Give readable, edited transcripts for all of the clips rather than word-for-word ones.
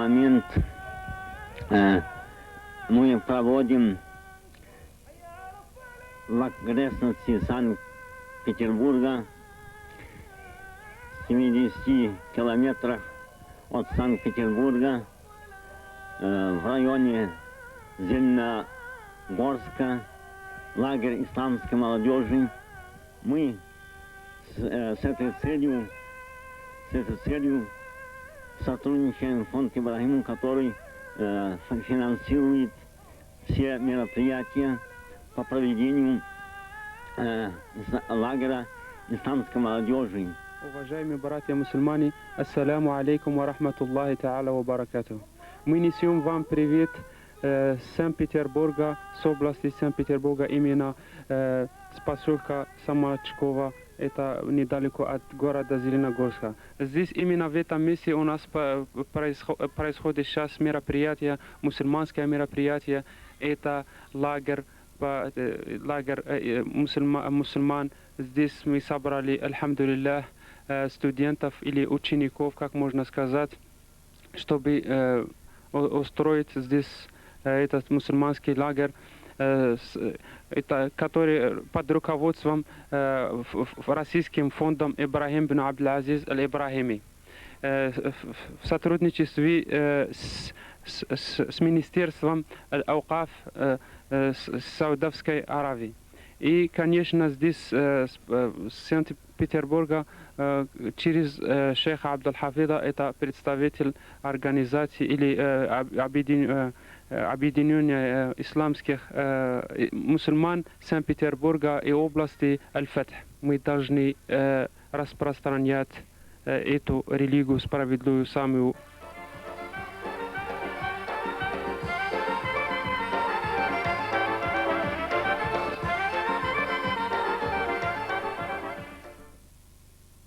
момент мы проводим в окрестности Санкт-Петербурга, 70 километрах от Санкт-Петербурга, в районе Зеленогорска, лагерь исламской молодежи. Мы с этой целью сотрудничаем с фондом Ибрагиму, который финансирует все мероприятия по проведению лагеря исламской молодежи. Уважаемые братья-мусульмане, ассаляму алейкум ва рахматуллахи та'аля ва баракатуху. Мы несем вам привет с Санкт-Петербурга, с области Санкт-Петербурга, именно с поселка Самочкова, это недалеко от города Зеленогорска. Здесь именно в этом месте у нас происходит сейчас мероприятие, мусульманское мероприятие, это лагерь мусульман. Здесь мы собрали, альхамдулиллах, студентов или учеников, как можно сказать, чтобы устроить здесь этот мусульманский лагерь, который под руководством российским фондом Ибрагим бин Абдул-Азиз аль-Ибрагими, в сотрудничестве с Министерством Ауқаф Саудовской Аравии. И, конечно, здесь с Санкт-Петербурга через шейха Абдул-Хафида, это представитель организации или объединения исламских мусульман Санкт-Петербурга и области Аль-Фатх. Мы должны распространять эту религию справедливую, самую.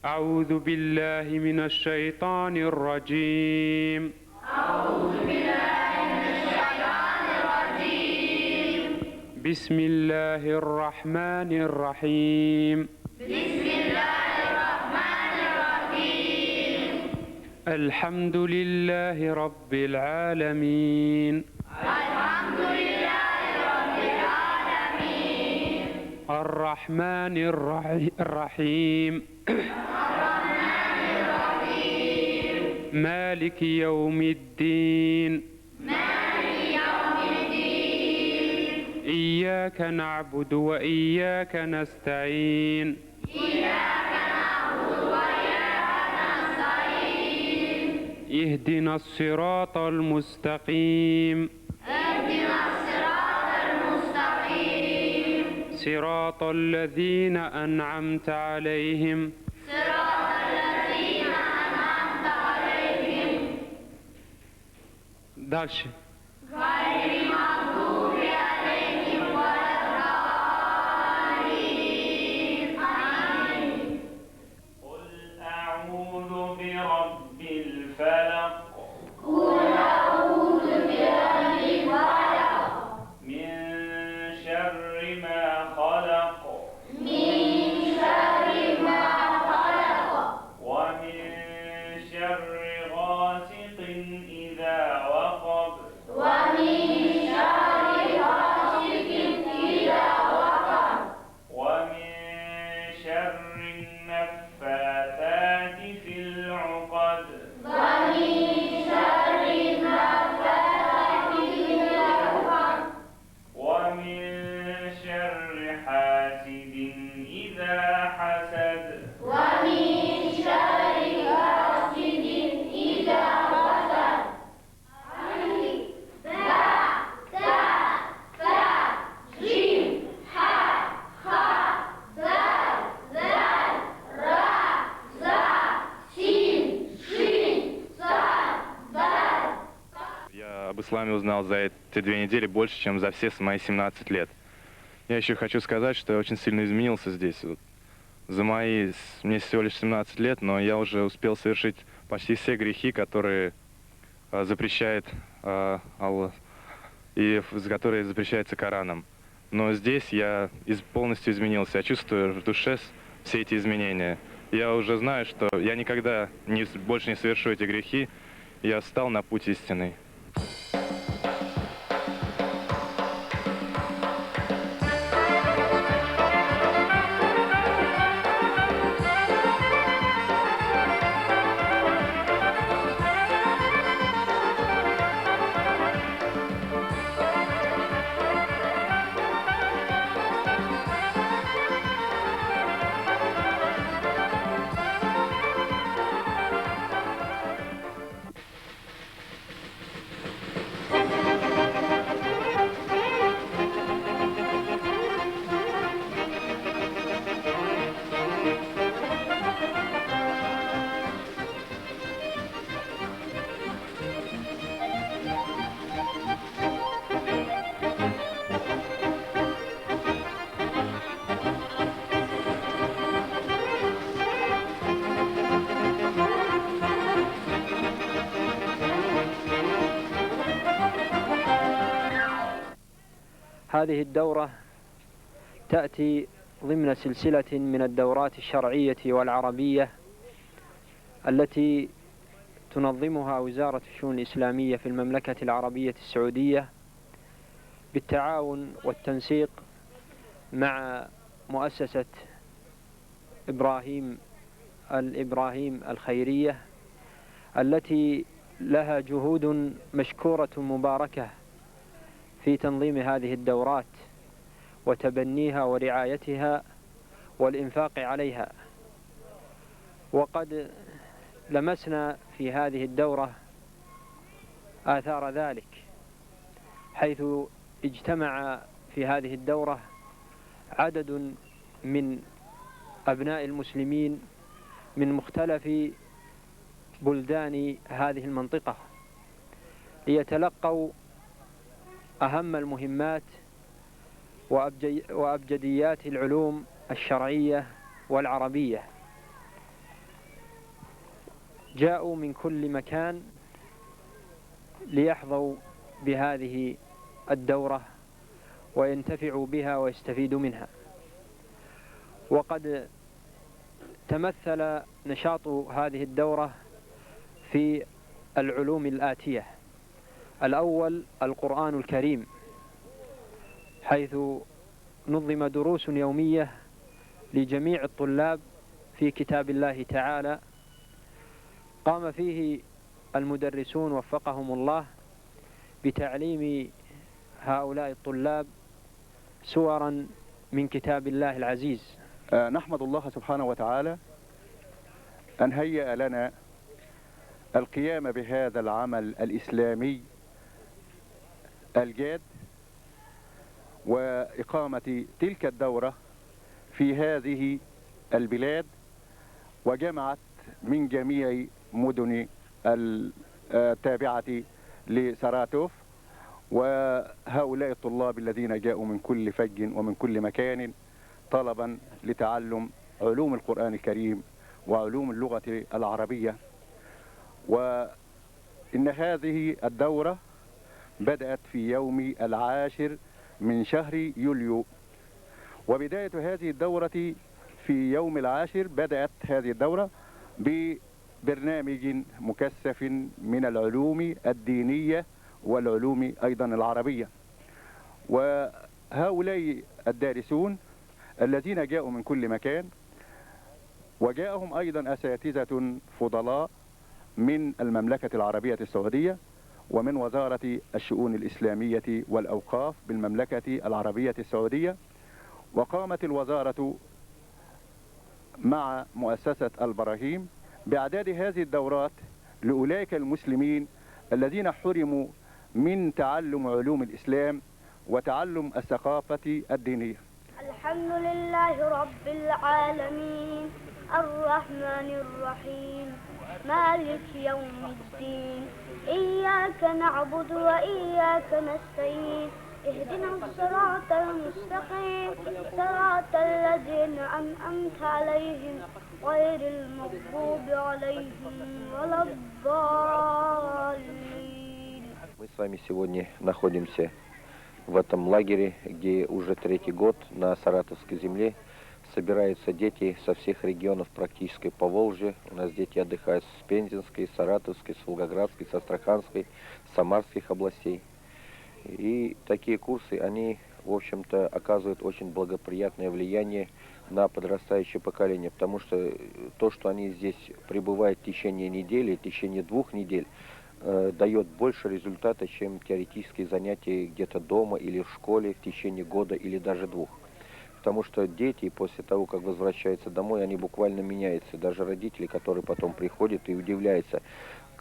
أعوذ بالله من الشيطان الرجيم. أعوذ بالله من الشيطان الرجيم. بسم الله الرحمن الرحيم. بسم الله الرحمن الرحيم. الحمد لله رب العالمين. الحمد لله رب العالمين. الرحمن الرحيم. مالك يوم الدين. مالك يوم الدين. إياك نعبد وإياك نستعين. إياك نعبد وإياك نستعين. اهدنا الصراط المستقيم. اهدنا الصراط المستقيم. صراط الذين أنعمت عليهم. صراط الذين أنعمت عليهم. دالش. غير المغضوب عليهم ولا الضالين. آمين. قل أعوذ برب الفلق. قل أعوذ برب الفلق. من شر ما خلق. من شر ما خلق. ومن شر غاسق إذا وقب. ومن شر غاسق إذا وقب. ومن شر النفاثات في العقد. ومن شر النفاثات في العقد. ومن شر حاسد إذا حسد. ومن شر حاسد إذا حسد. ألف باء تاء ثاء جيم حاء خاء دال ذال راء زاء سين شين صاد دال. Я об исламе узнал за эти 2 недели больше, чем за все мои 17 лет. Я еще хочу сказать, что я очень сильно изменился здесь. Мне всего лишь 17 лет, но я уже успел совершить почти все грехи, которые запрещает Аллах, и которые запрещаются Кораном. Но здесь я полностью изменился. Я чувствую в душе все эти изменения. Я уже знаю, что я никогда больше не совершу эти грехи, я встал на путь истинный. هذه الدورة تأتي ضمن سلسلة من الدورات الشرعية والعربية التي تنظمها وزارة الشؤون الإسلامية في المملكة العربية السعودية بالتعاون والتنسيق مع مؤسسة إبراهيم الخيرية التي لها جهود مشكورة مباركة في تنظيم هذه الدورات وتبنيها ورعايتها والإنفاق عليها. وقد لمسنا في هذه الدورة آثار ذلك، حيث اجتمع في هذه الدورة عدد من أبناء المسلمين من مختلف بلدان هذه المنطقة ليتلقوا أهم المهمات وأبجديات العلوم الشرعية والعربية. جاءوا من كل مكان ليحظوا بهذه الدورة وينتفعوا بها ويستفيدوا منها. وقد تمثل نشاط هذه الدورة في العلوم الآتية: الأول القرآن الكريم، حيث نظم دروس يومية لجميع الطلاب في كتاب الله تعالى، قام فيه المدرسون وفقهم الله بتعليم هؤلاء الطلاب سورا من كتاب الله العزيز. نحمد الله سبحانه وتعالى أن هيأ لنا القيام بهذا العمل الإسلامي الجاد وإقامة تلك الدورة في هذه البلاد، وجمعت من جميع مدن التابعة لسراتوف، وهؤلاء الطلاب الذين جاءوا من كل فج ومن كل مكان طلبا لتعلم علوم القرآن الكريم وعلوم اللغة العربية. وإن هذه الدورة بدأت في يوم 10 من شهر يوليو، وبداية هذه الدورة في يوم 10 بدأت هذه الدورة ببرنامج مكثف من العلوم الدينية والعلوم أيضا العربية. وهؤلاء الدارسون الذين جاءوا من كل مكان، وجاءهم أيضا أساتذة فضلاء من المملكة العربية السعودية ومن وزارة الشؤون الإسلامية والأوقاف بالمملكة العربية السعودية. وقامت الوزارة مع مؤسسة البراهيم بإعداد هذه الدورات لأولئك المسلمين الذين حرموا من تعلم علوم الإسلام وتعلم الثقافة الدينية. الحمد لله رب العالمين الرحمن الرحيم مالك يوم الدين إياك نعبد وإياك نستعين اهدنا الصراط المستقيم صراط الذين أنعمت عليهم غير المغضوب عليهم ولا الضالين. Мы с вами сегодня находимся в этом лагере, где уже 3-й год на Саратовской земле собираются дети со всех регионов практически по Волжье. У нас дети отдыхают с Пензенской, Саратовской, с Волгоградской, с Астраханской, с Самарских областей. И такие курсы, они, в общем-то, оказывают очень благоприятное влияние на подрастающее поколение, потому что то, что они здесь пребывают в течение недели, в течение 2 недель, дает больше результата, чем теоретические занятия где-то дома или в школе в течение года или даже 2. Потому что дети после того, как возвращаются домой, они буквально меняются. Даже родители, которые потом приходят и удивляются,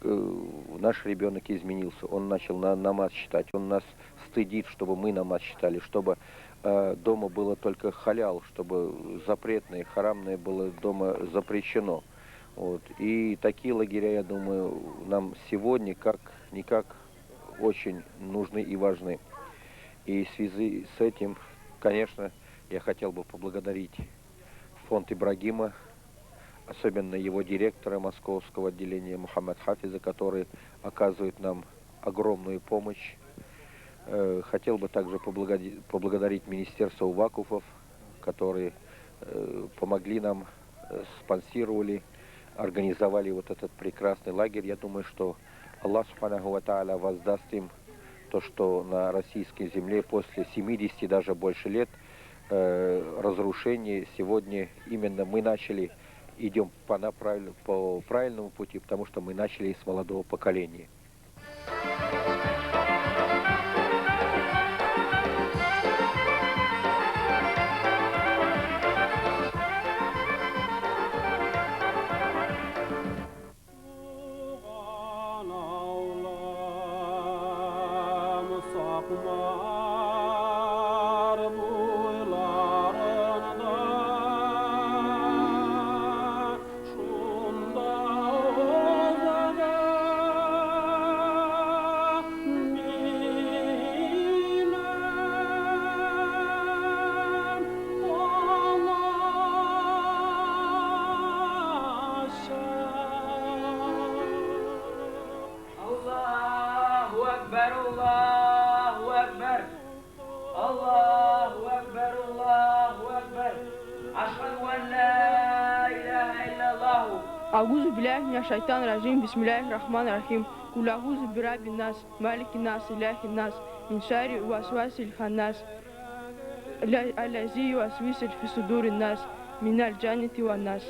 наш ребенок изменился, он начал намаз читать, он нас стыдит, чтобы мы намаз читали, чтобы дома было только халял, чтобы запретное, харамное было дома запрещено. Вот. И такие лагеря, я думаю, нам сегодня как-никак очень нужны и важны. И в связи с этим, конечно, я хотел бы поблагодарить фонд Ибрагима, особенно его директора московского отделения Мухаммад Хафиза, который оказывает нам огромную помощь. Хотел бы также поблагодарить Министерство вакуфов, которые помогли нам, спонсировали, организовали вот этот прекрасный лагерь. Я думаю, что Аллах Субханаху ва Тааля воздаст им то, что на российской земле после 70 даже больше лет разрушений сегодня именно мы идем по правильному пути, потому что мы начали с молодого поколения. أعوذ بالله من الشيطان الرجيم بسم الله الرحمن الرحيم قل أعوذ برب الناس مالك الناس إله الناس من شر الوسواس الخناس الذي يوسوس في صدور الناس من الجنة والناس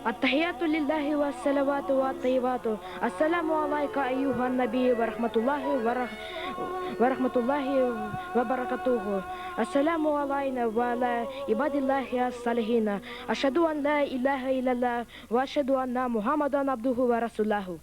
التحيات لله والصلوات والطيبات السلام عليك أيها النبي ورحمة الله وبركاته السلام علينا وعلى عباد الله الصالحين أشهد أن لا إله إلا الله وأشهد أن محمدا عبده ورسوله.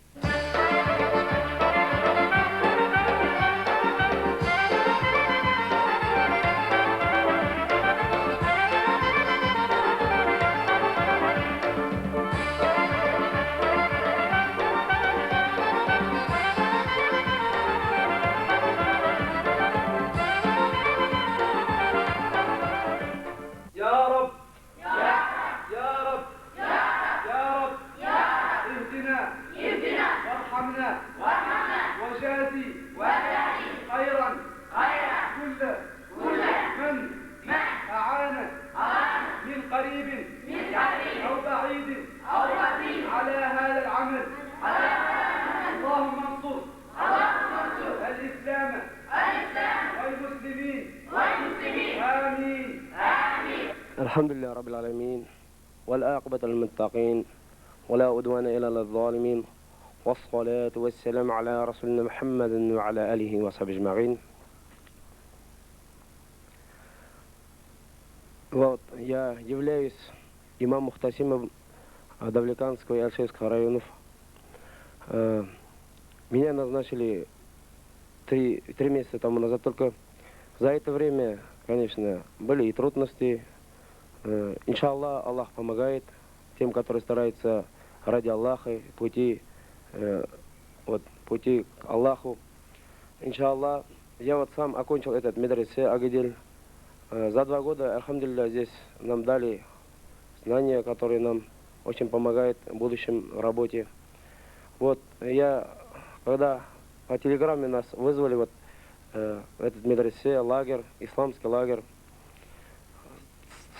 الحمد لله رب العالمين والعاقبة للمتقين ولا عدوان إلا للظالمين والصلاة والسلام على رسولنا محمد وعلى آله وصحبه أجمعين. Вот, я являюсь имам Мухтасимом Давлеканского и Алшейского районов. Меня назначили 3 месяца тому назад, только за это время, конечно, были и трудности. Иншаллах, Аллах помогает тем, которые стараются ради Аллаха, пути к Аллаху. Иншаллах, я вот сам окончил этот медресе Агидель. За 2 года, альхамдулилля, здесь нам дали знания, которые нам очень помогают в будущем работе. Вот, когда по телеграмме нас вызвали, этот медресе, лагерь, исламский лагерь.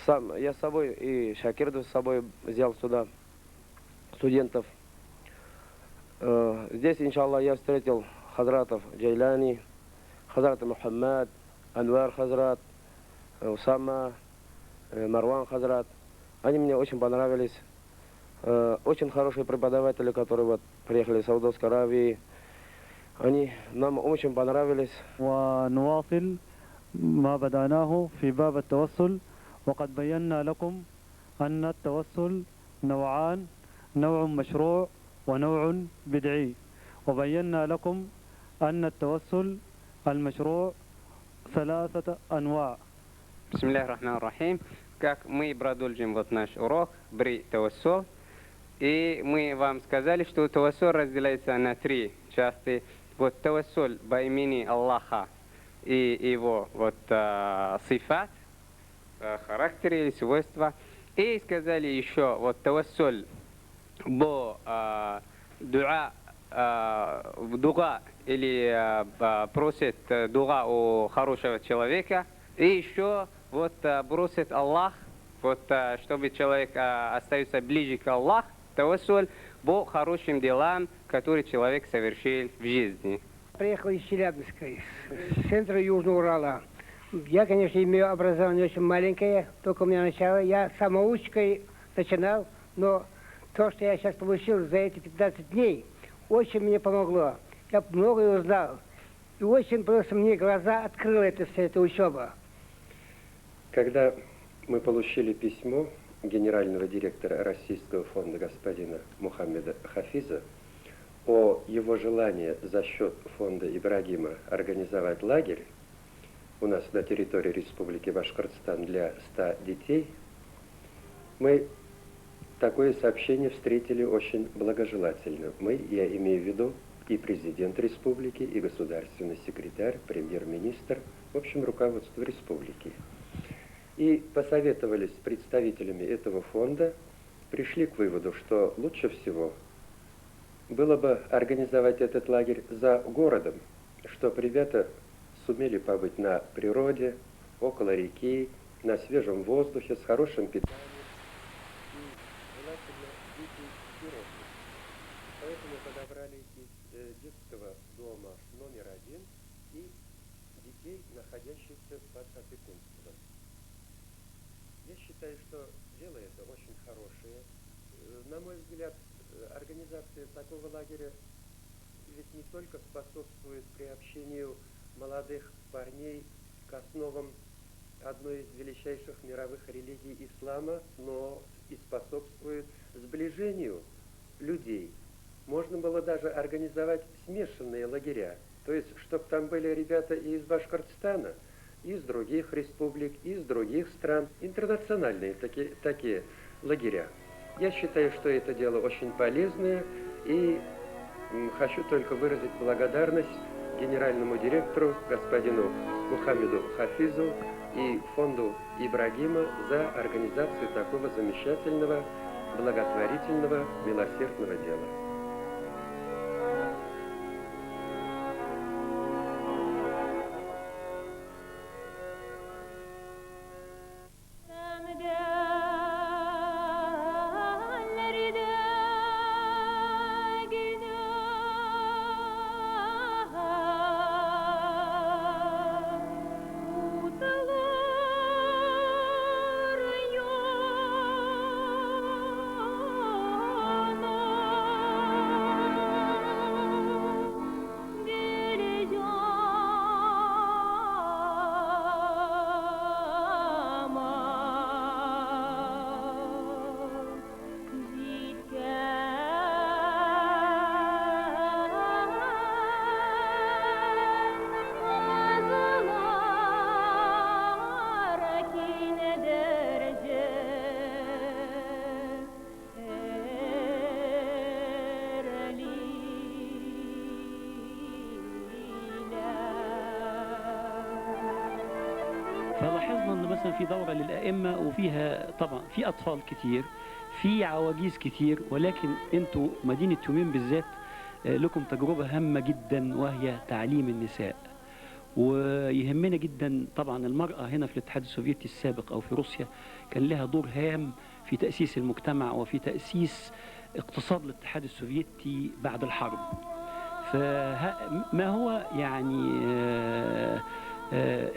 Сам, я с собой и Шакирдов с собой взял сюда студентов. Здесь, иншаллах, я встретил хазратов Джайляни, хазрата Мухаммад, Анвар хазрат, Усама, Марван хазрат. Они мне очень понравились. Очень хорошие преподаватели, которые вот приехали из Саудовской Аравии. Они нам очень понравились. ونواصل ما بدأناه في باب التوسل وقد بينا لكم أن التوسل نوعان نوع مشروع ونوع بدعي وبينا لكم أن التوسل المشروع 3 أنواع. Бисмиллахир-рахманир-рахим. Как мы продолжим вот наш урок при таwaссул. И мы вам сказали, что таwaссул разделяется на 3 части. Вот таwaссул по имени Аллаха и его вот сифат, характер или свойства. И сказали еще вот таwaссул по дуа, или просит дуа у хорошего человека. И еще вот просит Аллах, вот чтобы человек остается ближе к Аллаху, таwaссул по хорошим делам, которые человек совершил в жизни. Приехал из Челябинска, с центра Южного Урала. Я, конечно, имею образование очень маленькое, только у меня начало. Я самоучкой начинал, но то, что я сейчас получил за эти 15 дней, очень мне помогло. Я многое узнал. И очень просто мне глаза открыла вся эта учеба. Когда мы получили письмо генерального директора Российского фонда господина Мухаммеда Хафиза о его желании за счет фонда Ибрагима организовать лагерь у нас на территории Республики Башкортостан для 100 детей, мы такое сообщение встретили очень благожелательно. Мы, я имею в виду, и президент республики, и государственный секретарь, премьер-министр, в общем, руководство республики. И посоветовались с представителями этого фонда, пришли к выводу, что лучше всего было бы организовать этот лагерь за городом, чтобы ребята сумели побыть на природе, около реки, на свежем воздухе, с хорошим питанием. И желательно дети-сироты. Поэтому подобрали из детского дома номер 1 и детей, находящихся под опекунством. Я считаю, что дело это очень хорошее. На мой взгляд, организация такого лагеря ведь не только способствует приобщению молодых парней к основам одной из величайших мировых религий ислама, но и способствует сближению людей. Можно было даже организовать смешанные лагеря, то есть, чтобы там были ребята и из Башкортостана, и из других республик, и из других стран, интернациональные такие лагеря. Я считаю, что это дело очень полезное, и хочу только выразить благодарность генеральному директору, господину Мухаммеду Хафизу и фонду Ибрагима за организацию такого замечательного, благотворительного, милосердного дела. فلاحظنا ان مثلا في دوره للائمه وفيها طبعا في اطفال كتير، في عواجيز كتير، ولكن انتوا مدينه يومين بالذات لكم تجربه هامه جدا وهي تعليم النساء. ويهمنا جدا طبعا المرأة هنا في الاتحاد السوفيتي السابق أو في روسيا كان لها دور هام في تأسيس المجتمع وفي تأسيس اقتصاد الاتحاد السوفيتي بعد الحرب. فما هو يعني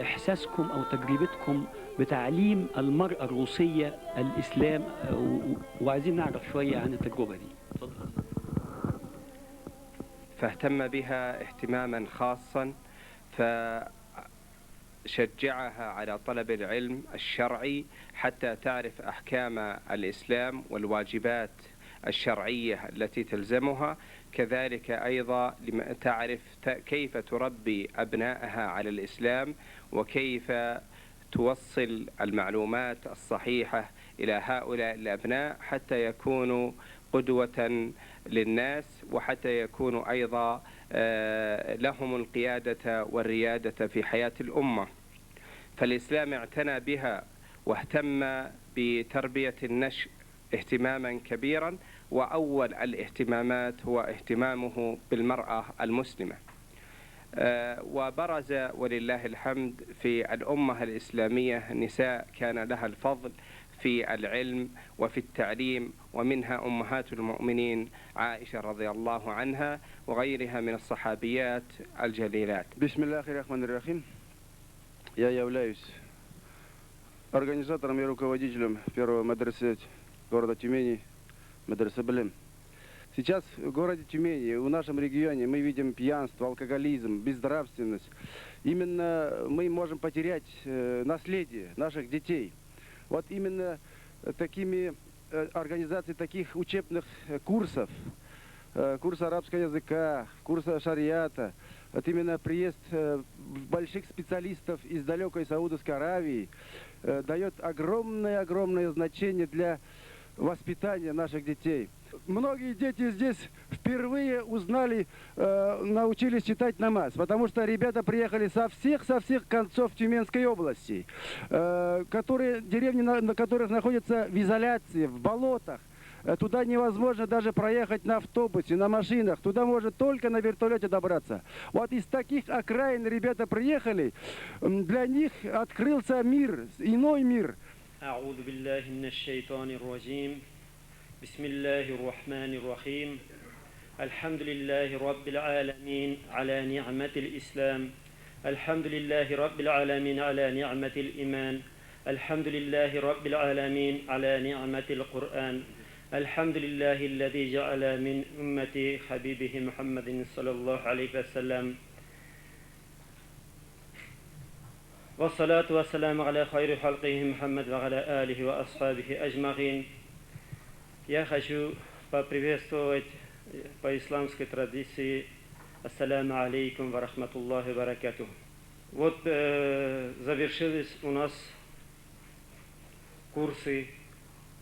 إحساسكم أو تجربتكم بتعليم المرأة الروسية الإسلام، وعايزين نعرف شوية عن التجربة دي. اتفضل. فاهتم بها اهتماما خاصا، فشجعها على طلب العلم الشرعي حتى تعرف أحكام الإسلام والواجبات الشرعية التي تلزمها، كذلك أيضا تعرف كيف تربي أبنائها على الإسلام وكيف توصل المعلومات الصحيحة إلى هؤلاء الأبناء حتى يكونوا قدوة للناس، وحتى يكونوا أيضا لهم القيادة والريادة في حياة الأمة. فالإسلام اعتنى بها واهتم بتربية النشء اهتماما كبيرا، وأول الاهتمامات هو اهتمامه بالمرأة المسلمة. وبرز ولله الحمد في الأمة الإسلامية نساء كان لها الفضل في العلم وفي التعليم، ومنها أمهات المؤمنين عائشة رضي الله عنها وغيرها من الصحابيات الجليلات. بسم الله الرحمن الرحيم. Я являюсь организатором и руководителем первого мадресе города Тюмени, мадресе Блем. Сейчас в городе Тюмени, в нашем регионе, мы видим пьянство, алкоголизм, безнравственность. Именно мы можем потерять наследие наших детей. Вот именно такими организацией таких учебных курсов, курса арабского языка, курса шариата, вот именно приезд больших специалистов из далекой Саудовской Аравии дает огромное значение для воспитания наших детей. Многие дети здесь впервые узнали, научились читать намаз, потому что ребята приехали со всех концов Тюменской области, деревни, на которых находятся в изоляции, в болотах. Туда невозможно даже проехать на автобусе, на машинах. Туда можно только на вертолете добраться. Вот из таких окраин ребята приехали. Для них открылся мир, иной мир. أعوذ بالله من الشيطان الرجيم. بسم الله الرحمن الرحيم. الحمد لله رب العالمين على نعمة الإسلام. الحمد لله رب العالمين على نعمة الإيمان. الحمد لله رب العالمين على نعمة القرآن. الحمد لله الذي جعل من أمة حبيبه محمد صلى الله عليه وسلم. والصلاة والسلام على خير خلقه محمد وعلى آله وأصحابه أجمعين. Я хочу поприветствовать по исламской традиции ассаляму алейкум ва рахматуллахи ва баракатух. Вот завершились у нас курсы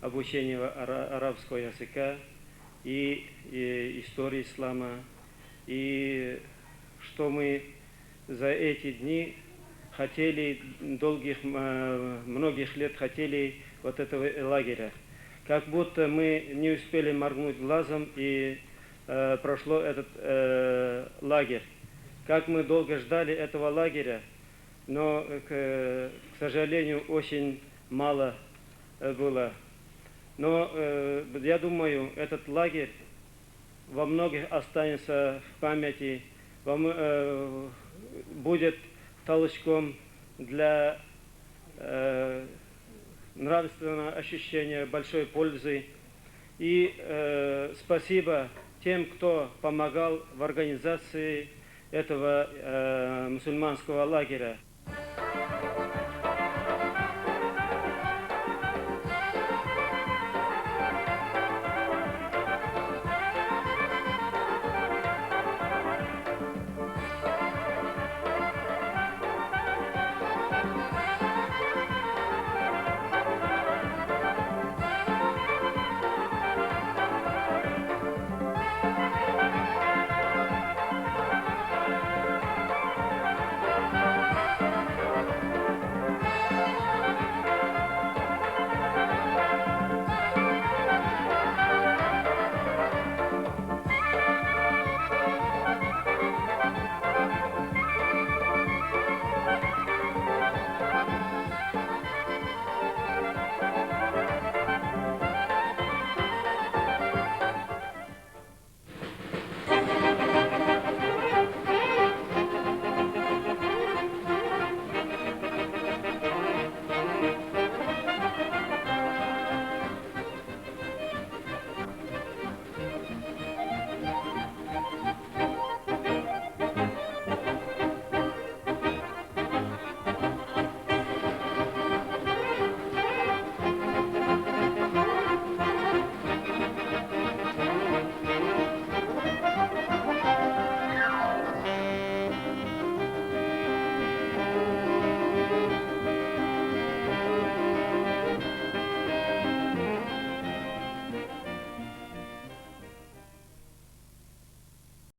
обучения арабского языка и истории ислама. И что мы за эти дни хотели, многих лет хотели вот этого лагеря. Как будто мы не успели моргнуть глазом, и прошло этот лагерь. Как мы долго ждали этого лагеря, но, к сожалению, очень мало было. Но я думаю, этот лагерь во многих останется в памяти, будет толчком для нравственного ощущения, большой пользы. И спасибо тем, кто помогал в организации этого мусульманского лагеря.